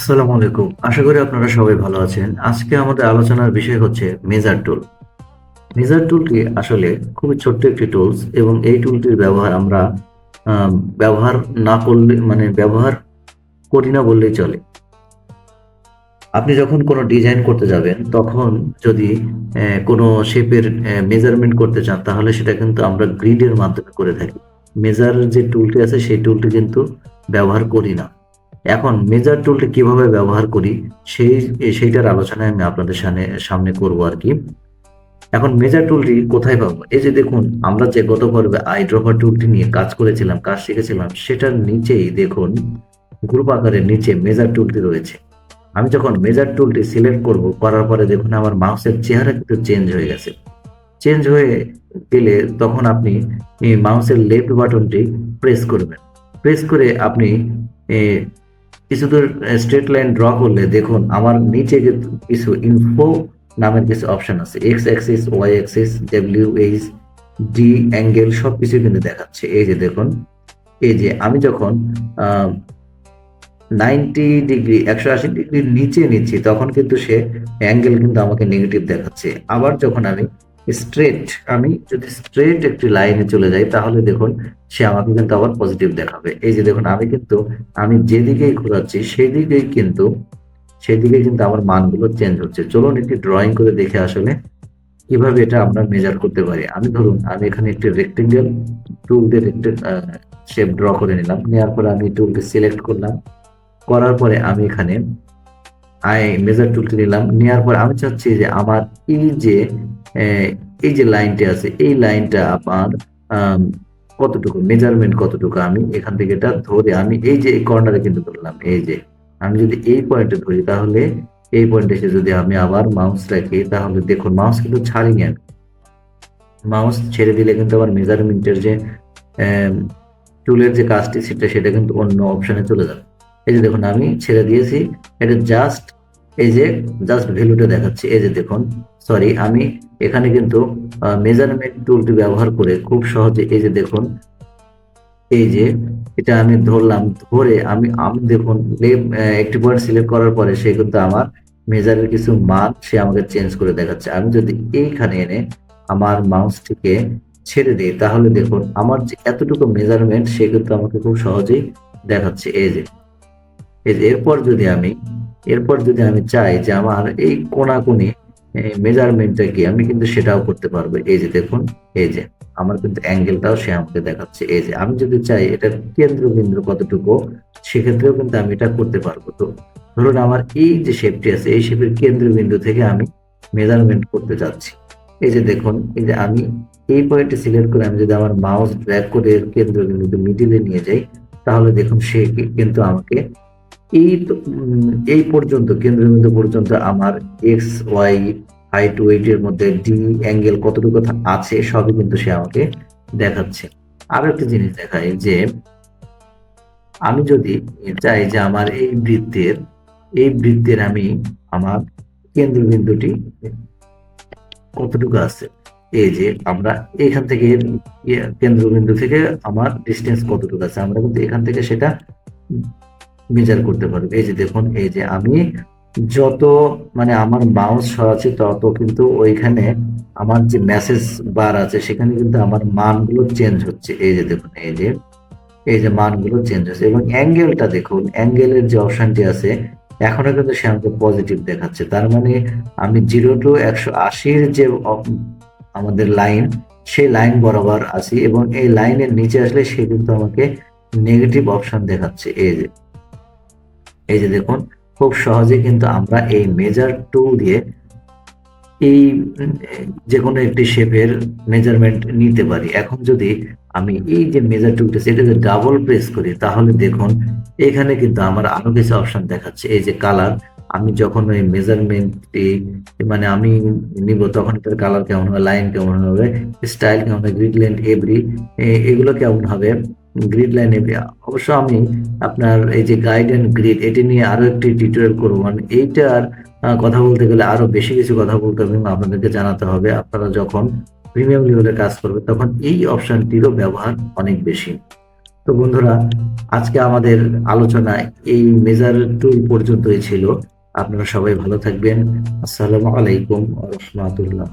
আসসালামু আলাইকুম। আশা করি আপনারা সবাই ভালো আছেন। আজকে আমাদের আলোচনার বিষয় হচ্ছে মেজার টুল। মেজার টুলটি আসলে খুবই ছোট্ট একটি টুলস এবং এই টুলটির ব্যবহার আমরা আ ব্যবহার না করলে ব্যবহার করি না বললেই চলে। আপনি যখন কোনো ডিজাইন করতে যাবেন তখন যদি কোনো শেপের মেজারমেন্ট করতে চান তাহলে সেটা কিন্তু আমরা গ্রিডের মাধ্যমে করে থাকি। মেজার যে টুলটি আছে সেই টুলটি কিন্তু ব্যবহার করি না। এখন মেজার টুলটি কিভাবে ব্যবহার করি সেইটার আলোচনায় আমি আপনাদের সামনে করব আরকি। এখন মেজার টুলটি কোথায় পাবো? এই যে দেখুন আমরা যে গত পর্বে আইড্রপার টুলটি নিয়ে কাজ করেছিলাম, কাজ শিখেছিলাম সেটার নিচেই দেখুন গ্রুপ আকারের নিচে মেজার টুলটি রয়েছে। আমি যখন মেজার টুলটি সিলেক্ট করব, করার পরে দেখুন আমার মাউসের চেহারা কিন্তু চেঞ্জ হয়ে গেছে। চেঞ্জ হয়ে গেলে তখন আপনি এই মাউসের লেফট বাটনটি প্রেস করবেন। প্রেস করে আপনি এ কিছু দূর স্ট্রেট লাইন ড্র করলে দেখুন আমার নিচে যে কিছু ইনফো নামের কিছু অপশন আছে। X axis, Y axis, W, H, D, angle সবকিছু কিন্তু দেখাচ্ছে। এই যে দেখুন, এই যে আমি যখন আ 90 ডিগ্রি 180 ডিগ্রির নিচে নিচ্ছি তখন কিন্তু সে অ্যাঙ্গেল কিন্তু আমাকে নেগেটিভ দেখাচ্ছে। আবার যখন আমি যদি স্ট্রেট একটি লাইনে চলে যাই তাহলে দেখুন সে আমাকে কিন্তু আবার পজিটিভ দেখাবে। এই যে দেখুন আমি যেদিকেই ঘোরাচ্ছি সেদিকেই কিন্তু আমার মানগুলো চেঞ্জ হচ্ছে। চলুন একটি ড্রইং করে দেখে আসলে কিভাবে এটা আমরা মেজার করতে পারি। আমি এখানে একটি রেক্টেঙ্গেল টুল দিয়ে শেপ ড্র করে নিলাম। নেওয়ার পরে আমি টুলটি সিলেক্ট করলাম। করার পরে আমি এখানে মেজার টুলটি নিলাম। নেওয়ার পর আমি চাচ্ছি যে আমার এই যে এই যে লাইনটি আছে এই লাইনটা আমার আম কতটুকু মেজারমেন্ট কতটুকু আমি এখান থেকে এটা ধরে আমি এই যে এই কর্নারে কিন্তু ধরলাম। এই যে আমি যদি এই পয়েন্টে ধরি তাহলে এই পয়েন্টে এসে যদি আমি আবার মাউস রাখি তাহলে দেখুন মাউস কিন্তু ছাড়িনি আমি। মাউস ছেড়ে দিলে কিন্তু আবার মেজারমেন্টের যে অ্যাম টুলের যে কাজটি সেটা কিন্তু অন্য অপশনে চলে যাবে। এই যে দেখুন আমি ছেড়ে দিয়েছি। এটা এই যে জাস্ট ভ্যালুটা দেখাচ্ছে। এই যে দেখুন, সরি আমি এখানে কিন্তু মেজারমেন্ট টুলটি ব্যবহার করে খুব সহজে এই যে দেখুন, এই যে এটা আমি ধরলাম। ধরে আমি দেখুন একটি পয়েন্ট সিলেক্ট করার পরে সে কিন্তু আমার মেজারের কিছু মান সে আমাকে চেঞ্জ করে দেখাচ্ছে। আমি যদি এইখানে এনে আমার মাউসটিকে ছেড়ে দিই তাহলে দেখুন আমার যে এতটুকু মেজারমেন্ট সে কিন্তু আমাকে খুব সহজেই দেখাচ্ছে। এই যে এরপর যদি আমি চাই যে আমার এই কোনাকুনি মেজারমেন্টটা কি আমি কিন্তু সেটাও করতে পারবো। এই যে দেখুন, এই যে আমার কিন্তু অ্যাঙ্গেলটাও সে আমাকে দেখাচ্ছে। এই যে আমি যদি চাই এটার কেন্দ্রবিন্দু কতটুকু সেক্ষেত্রেও কিন্তু আমি এটা করতে পারবো। তো ধরুন আমার এই যে শেপটি আছে এই শেপের কেন্দ্রবিন্দু থেকে আমি মেজারমেন্ট করতে চাচ্ছি। এই যে দেখুন, এই যে আমি এই পয়েন্টে সিলেক্ট করে আমি যদি আমার মাউস ড্র্যাগ করে এর কেন্দ্রবিন্দুতে মিডিলে নিয়ে যাই তাহলে দেখুন সে কিন্তু আমাকে এই পর্যন্ত কেন্দ্রবিন্দু পর্যন্ত আমার এক্স, ওয়াই, হাইট, ওয়েট এর মধ্যে ডি অ্যাঙ্গেল কতটুকু আছে সবই কিন্তু সে আমাকে দেখাচ্ছে। আরো একটা জিনিস দেখায় যে আমি যদি চাই যে আমার এই বৃত্তের আমি আমার কেন্দ্রবিন্দুটি কতটুকু আছে। এই যে আমরা এখান থেকে কেন্দ্রবিন্দু থেকে আমার ডিস্টেন্স কতটুকু আছে আমরা কিন্তু এখান থেকে সেটা মেজার করতে পারবে। এই যে দেখুন, এই যে আমি যত আমার মাউস সরাচ্ছি তত কিন্তু ওইখানে আমার যে মেসেজ বার আছে সেখানে কিন্তু আমার মানগুলো চেঞ্জ হচ্ছে। এই যে দেখুন, এই যে মানগুলো চেঞ্জ হচ্ছে এবং অ্যাঙ্গেলটা দেখুন, অ্যাঙ্গেলের যে অপশনটি আছে এখনো কিন্তু সে আমাকে পজিটিভ দেখাচ্ছে। তার মানে আমি 0 টু 180 যে আমাদের লাইন সেই লাইন বরাবর আছি এবং এই লাইনের নিচে আসলে সে কিন্তু আমাকে নেগেটিভ অপশন দেখাচ্ছে। এই যে দেখুন, খুব সহজে কিন্তু আমরা এই মেজার টুল দিয়ে এই যেকোনো একটি শেপের মেজারমেন্ট নিতে পারি। এখন যদি আমি এই যে মেজার টুলটা সেটাকে ডাবল প্রেস করি তাহলে দেখুন এখানে কিন্তু আমার আরো কিছু অপশন দেখাচ্ছে। এই যে কালার, আমি যখন ওই মেজারমেন্টটি আমি নিব তখন এটার কালার কেমন হবে, লাইন কেমন হবে, স্টাইল কেমন হবে, গ্রিড লাইন এভরি এগুলো কেমন হবে, গ্রিড লাইন এভরি। অবশ্য আমি আপনার এই যে গাইড এন্ড গ্রিড এটি নিয়ে আরো একটি টিউটোরিয়াল করবো। এইটার কথা বলতে গেলে আরো বেশি কিছু কথা বলতে হবে এবং আপনাদেরকে জানাতে হবে। আপনারা যখন প্রিমিয়াম লেভেলে কাজ করবে তখন এই অপশনটিরও ব্যবহার অনেক বেশি। তো তো বন্ধুরা, আজকে আমাদের আলোচনায় এই মেজার টুল পর্যন্তই ছিল। আপনারা সবাই ভালো থাকবেন। আসসালামু আলাইকুম ওয়া রাহমাতুল্লাহ।